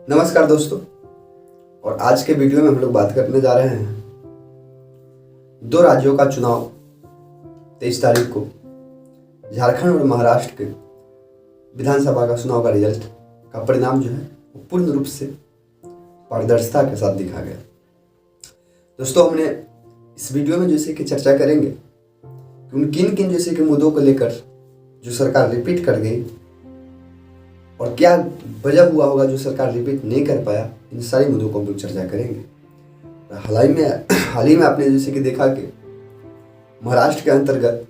नमस्कार दोस्तों। और आज के वीडियो में हम लोग बात करने जा रहे हैं दो राज्यों का चुनाव 23 तारीख को झारखंड और महाराष्ट्र के विधानसभा का चुनाव का रिजल्ट का परिणाम जो है वो पूर्ण रूप से पारदर्शिता के साथ दिखा गया। दोस्तों, हमने इस वीडियो में जैसे कि चर्चा करेंगे कि उन किन किन जैसे कि मुद्दों को लेकर जो सरकार रिपीट कर गई और क्या वजह हुआ होगा जो सरकार रिपीट नहीं कर पाया। इन सारी मुद्दों को हम लोग चर्चा करेंगे। हाल ही में आपने जैसे कि देखा कि महाराष्ट्र के अंतर्गत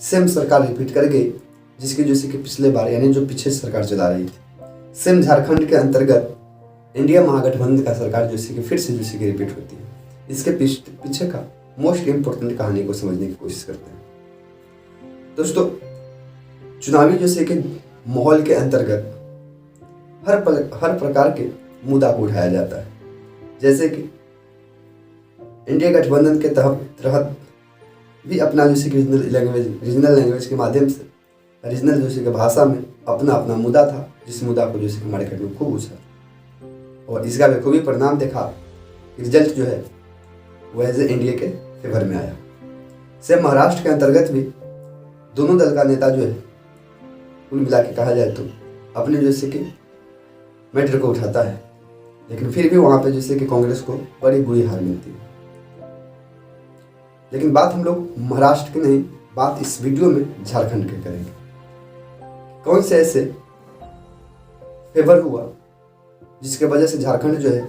सेम सरकार रिपीट कर गई, जिसकी जैसे कि पिछले बार यानी जो पीछे सरकार चला रही थी। सेम झारखंड के अंतर्गत इंडिया महागठबंधन का सरकार जैसे कि फिर से जैसे कि रिपीट होती है। इसके पीछे का मोस्ट इम्पोर्टेंट कहानी को समझने की कोशिश करते हैं। दोस्तों, चुनावी जैसे कि माहौल के अंतर्गत हर प्रकार के मुद्दा को उठाया जाता है। जैसे कि इंडिया गठबंधन के तहत भी अपना जैसे कि रीजनल लैंग्वेज के माध्यम से रीजनल जैसे कि भाषा में अपना अपना मुद्दा था, जिस मुद्दा को जैसे कि मार्केट में खूब उछला और इसका बखूबी परिणाम देखा। रिजल्ट जो है वह एज इंडिया के फेवर में आया। सेम महाराष्ट्र के अंतर्गत भी दोनों दल का नेता जो है कुल मिला के कहा जाए तो अपने जैसे कि मैटर को उठाता है, लेकिन फिर भी वहां पे जैसे कि कांग्रेस को बड़ी बुरी हार मिलती है। लेकिन बात हम लोग महाराष्ट्र की नहीं, बात इस वीडियो में झारखंड के करेंगे। कौन से ऐसे फेवर हुआ जिसके वजह से झारखंड जो है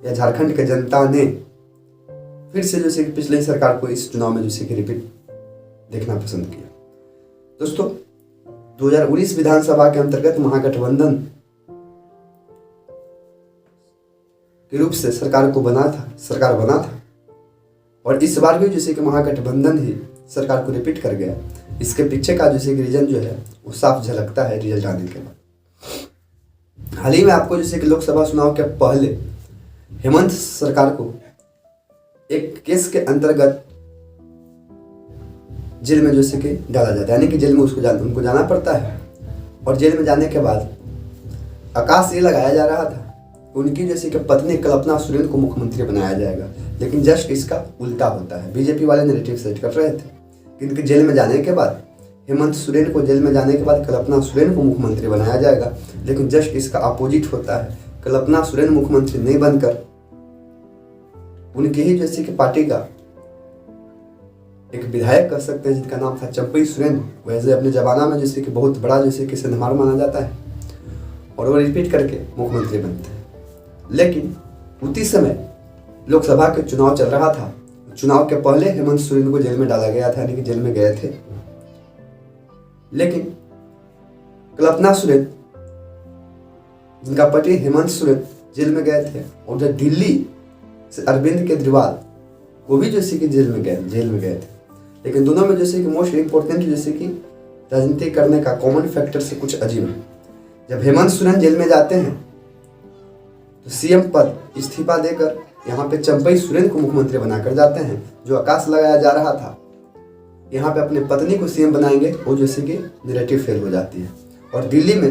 या झारखंड के जनता ने फिर से जैसे कि पिछले सरकार को इस चुनाव में जैसे कि रिपीट देखना पसंद किया। दोस्तों, 2019 विधानसभा के अंतर्गत महागठबंधन के रूप से सरकार बना था और इस बार भी जैसे कि महागठबंधन ही सरकार को रिपीट कर गया। इसके पीछे का जैसे कि रीजन जो है वो साफ झलकता है रिजल्ट आने के बाद। हाल ही में आपको जैसे कि लोकसभा चुनाव के पहले हेमंत सरकार को एक केस के अंतर्गत जेल में जैसे कि डाला जाता है, यानी कि जेल में उनको जाना पड़ता है। और जेल में जाने के बाद आकाश ये लगाया जा रहा था उनकी जैसे कि पत्नी कल्पना सोरेन को मुख्यमंत्री बनाया जाएगा, लेकिन जस्ट इसका उल्टा होता है। बीजेपी वाले नैरेटिव सेट कर रहे थे कि इनके जेल में जाने के बाद हेमंत सोरेन को जेल में जाने के बाद कल्पना सोरेन को मुख्यमंत्री बनाया जाएगा, लेकिन जस्ट इसका अपोजिट होता है। कल्पना सोरेन मुख्यमंत्री नहीं बनकर उनके ही जैसे कि पार्टी का एक विधायक कह सकते हैं जिनका नाम था चंपई सोरेन, वैसे अपने जमाना में जैसे कि बहुत बड़ा जैसे कि सिंधमार माना जाता है और वो रिपीट करके मुख्यमंत्री बनते हैं। लेकिन उसी समय लोकसभा के चुनाव चल रहा था। चुनाव के पहले हेमंत सोरेन को जेल में डाला गया था, यानी कि जेल में गए थे। लेकिन कल्पना सोरेन जिनका पति हेमंत सोरेन जेल में गए थे और जो दिल्ली से अरविंद केजरीवाल वो भी जैसे कि जेल में गए थे। लेकिन दोनों में जैसे कि मोस्ट इम्पोर्टेंट जैसे कि राजनीति करने का कॉमन फैक्टर से कुछ अजीब है। जब हेमंत सोरेन जेल में जाते हैं तो सीएम पद इस्तीफा देकर यहाँ पे चंपई सोरेन को मुख्यमंत्री बनाकर जाते हैं। जो आकाश लगाया जा रहा था यहाँ पे अपने पत्नी को सीएम बनाएंगे, वो जैसे कि नैरेटिव फेल हो जाती है। और दिल्ली में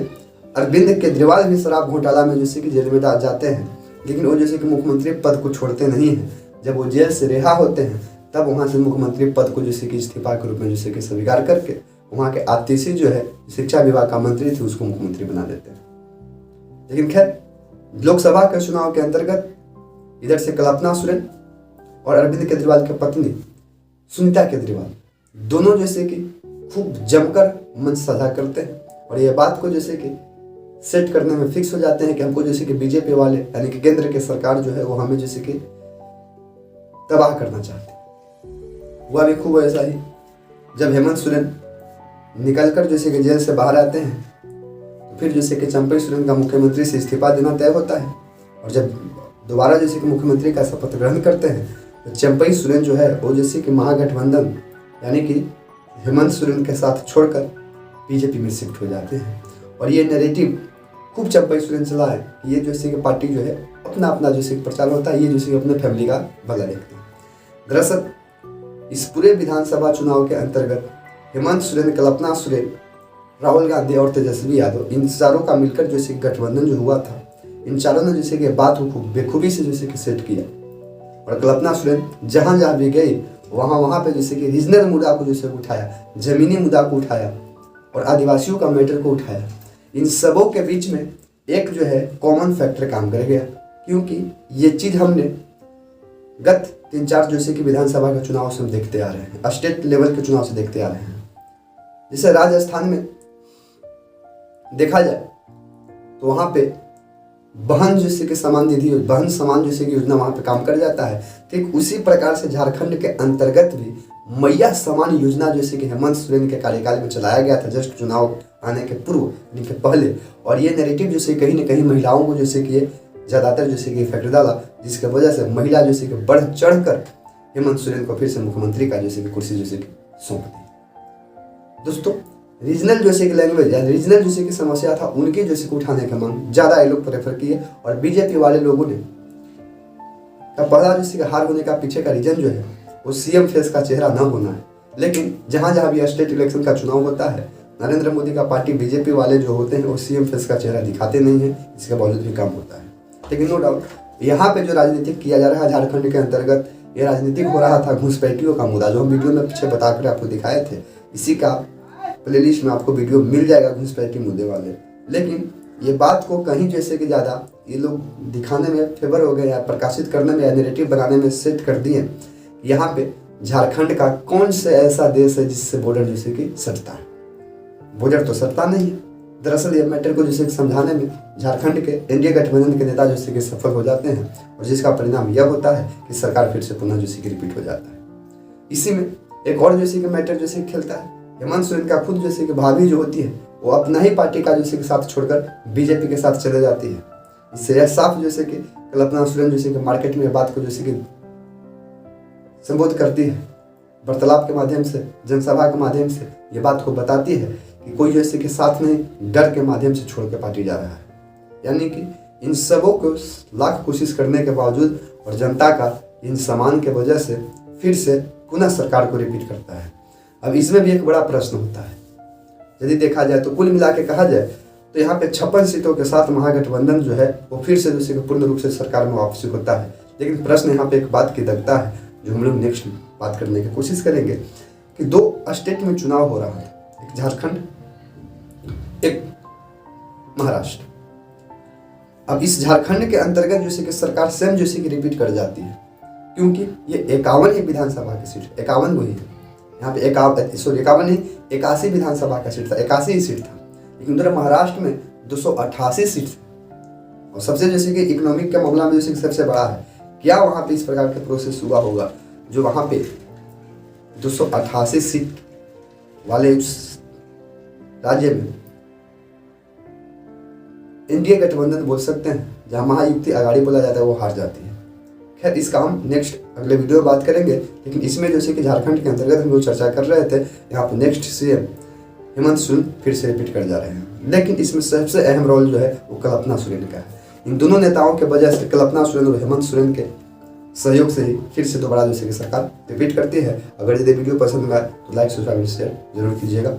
अरविंद केजरीवाल भी शराब घोटाला में जैसे कि जेल में जाते हैं, लेकिन वो जैसे कि मुख्यमंत्री पद को छोड़ते नहीं हैं। जब वो जेल से रिहा होते हैं तब वहाँ से मुख्यमंत्री पद को जैसे कि इस्तीफा के रूप में जैसे कि स्वीकार करके वहाँ के आतिशी जो है शिक्षा विभाग का मंत्री थे उसको मुख्यमंत्री बना देते हैं। लेकिन खैर, लोकसभा के चुनाव के अंतर्गत इधर से कल्पना सोरेन और अरविंद केजरीवाल की पत्नी सुनीता केजरीवाल दोनों जैसे कि खूब जमकर मंच साझा करते हैं और ये बात को जैसे कि सेट करने में फिक्स हो जाते हैं कि हमको जैसे कि बीजेपी वाले यानी कि केंद्र की सरकार जो है वो हमें जैसे कि तबाह करना चाहती है। हुआ भी खूब ऐसा ही। जब हेमंत सोरेन निकलकर जैसे कि जेल से बाहर आते हैं तो फिर जैसे कि चंपई सोरेन का मुख्यमंत्री से इस्तीफा देना तय होता है। और जब दोबारा जैसे कि मुख्यमंत्री का शपथ ग्रहण करते हैं तो चंपई सोरेन जो है वो जैसे कि महागठबंधन यानी कि हेमंत सोरेन के साथ छोड़कर बीजेपी में शिफ्ट हो जाते हैं। और ये नैरेटिव खूब चंपई सोरेन चला है कि ये जैसे कि पार्टी जो है अपना अपना जैसे प्रचार होता है, ये जैसे कि अपने फैमिली का भला देखते हैं। दरअसल इस पूरे विधानसभा चुनाव के अंतर्गत हेमंत सोरेन, कल्पना सोरेन, राहुल गांधी और तेजस्वी यादव, इन चारों का मिलकर जैसे गठबंधन जो हुआ था, इन चारों ने जैसे कि बात को बेखूबी से जैसे कि सेट किया। और कल्पना सोरेन जहाँ जहाँ भी गई वहाँ पे जैसे कि रीजनल मुद्दा को जैसे उठाया, जमीनी मुद्दा को उठाया और आदिवासियों का मैटर को उठाया। इन सबों के बीच में एक जो है कॉमन फैक्टर काम कर गया, क्योंकि ये चीज़ हमने गत 3-4 जैसे कि विधानसभा के चुनाव से हम देखते आ रहे हैं, स्टेट लेवल के चुनाव से देखते आ रहे हैं। जैसे राजस्थान में देखा जाए तो वहाँ पे बहन जैसे कि समान निधि, बहन समान जैसे कि योजना वहाँ पे काम कर जाता है। ठीक उसी प्रकार से झारखंड के अंतर्गत भी मैया समान योजना जैसे कि हेमंत सोरेन के कार्यकाल में चलाया गया था, जस्ट चुनाव आने के पूर्व यानी कि पहले। और ये नैरेटिव जैसे कहीं ना कहीं महिलाओं को जैसे कि ज़्यादातर जैसे कि इफेक्ट डाला, जिसकी वजह से महिला जैसे कि बढ़ चढ़ कर हेमंत सोरेन को फिर से मुख्यमंत्री का जैसे कि कुर्सी जैसे कि सौंप दी। दोस्तों रीजनल जैसे कि लैंग्वेज या रीजनल जैसे कि समस्या था उनके जैसे कि उठाने का मांग ज़्यादा ये लोग प्रेफर किए। और बीजेपी वाले लोगों ने का पहला जैसे कि हार होने का पीछे का रीजन जो है वो सीएम फेस का चेहरा न होना है। लेकिन जहाँ जहाँ भी स्टेट इलेक्शन का चुनाव होता है, नरेंद्र मोदी का पार्टी बीजेपी वाले जो होते हैं वो सीएम फेस का चेहरा दिखाते नहीं है, इसके बावजूद भी काम होता है। लेकिन नो डाउट यहाँ पे जो राजनीतिक किया जा रहा है झारखंड के अंतर्गत, ये राजनीतिक हो रहा था घुसपैठियों का मुद्दा, जो हम वीडियो में पीछे बताकर आपको दिखाए थे। इसी का प्लेलिस्ट में आपको वीडियो मिल जाएगा घुसपैठी मुद्दे वाले। लेकिन ये बात को कहीं जैसे कि ज़्यादा ये लोग दिखाने में फेवर हो गए या प्रकाशित करने में या नैरेटिव बनाने में सेट कर दिए। यहाँ पे झारखंड का कौन सा ऐसा देश है जिससे बॉर्डर जैसे कि सटता है? बॉर्डर तो सटता नहीं है। दरअसल ये मैटर को जैसे समझाने में झारखंड के एनडीए गठबंधन के नेता जैसे कि सफल हो जाते हैं, और जिसका परिणाम यह होता है कि सरकार फिर से पुनः जैसे कि रिपीट हो जाता है। इसी में एक और जैसे कि मैटर जैसे खेलता है, हेमंत सोरेन का खुद जैसे कि भाभी जो होती है वो अपना ही पार्टी का जैसे कि साथ छोड़कर बीजेपी के साथ चले जाती है। इससे यह साफ जैसे कि कल्पना सोरेन जैसे कि मार्केट में बात को जैसे कि संबोधित करती है, वार्तालाप के माध्यम से, जनसभा के माध्यम से ये बात को बताती है कि कोई जैसे कि साथ नहीं, डर के माध्यम से छोड़ के पार्टी जा रहा है। यानी कि इन सबों को लाख कोशिश करने के बावजूद और जनता का इन सम्मान के वजह से फिर से पुनः सरकार को रिपीट करता है। अब इसमें भी एक बड़ा प्रश्न होता है, यदि देखा जाए तो कुल मिला के कहा जाए तो यहाँ पे 56 सीटों के साथ महागठबंधन जो है वो फिर से जैसे पूर्ण रूप से सरकार में वापसी होता है। लेकिन प्रश्न यहाँ पे एक बात की दगता है, जो हम लोग नेक्स्ट बात करने की कोशिश करेंगे, कि 2 स्टेट में चुनाव हो रहा है, एक झारखंड एक महाराष्ट्र। अब इस झारखंड के अंतर्गत जैसे कि सरकार स्वयं जैसे कि रिपीट कर जाती है, क्योंकि ये 51 ही विधानसभा की सीट, 51 वही है यहाँ पे, 51 नहीं 81 विधानसभा का सीट था, 81 ही सीट था। लेकिन उधर महाराष्ट्र में 288 सीट था। और सबसे जैसे कि इकोनॉमिक के मामला में जैसे कि सबसे बड़ा है, क्या वहाँ पे इस प्रकार का प्रोसेस हुआ होगा जो वहाँ पे 288 सीट वाले उस राज्य में एनडीए गठबंधन बोल सकते हैं, जहाँ महायुक्ति आघाड़ी बोला जाता है, वो हार जाती है। खैर इसका हम नेक्स्ट अगले वीडियो में बात करेंगे। लेकिन इसमें जैसे कि झारखंड के अंतर्गत हम लोग चर्चा कर रहे थे, यहाँ पे नेक्स्ट सीएम हेमंत सोरेन फिर से रिपीट कर जा रहे हैं। लेकिन इसमें सबसे अहम रोल जो है वो कल्पना सोरेन का है। इन दोनों नेताओं के वजह से कल्पना सोरेन और हेमंत सोरेन के सहयोग से ही फिर से दोबारा जैसे कि सरकार रिपीट करती है। अगर यदि वीडियो पसंद आए तो लाइक, सब्सक्राइब, शेयर जरूर कीजिएगा।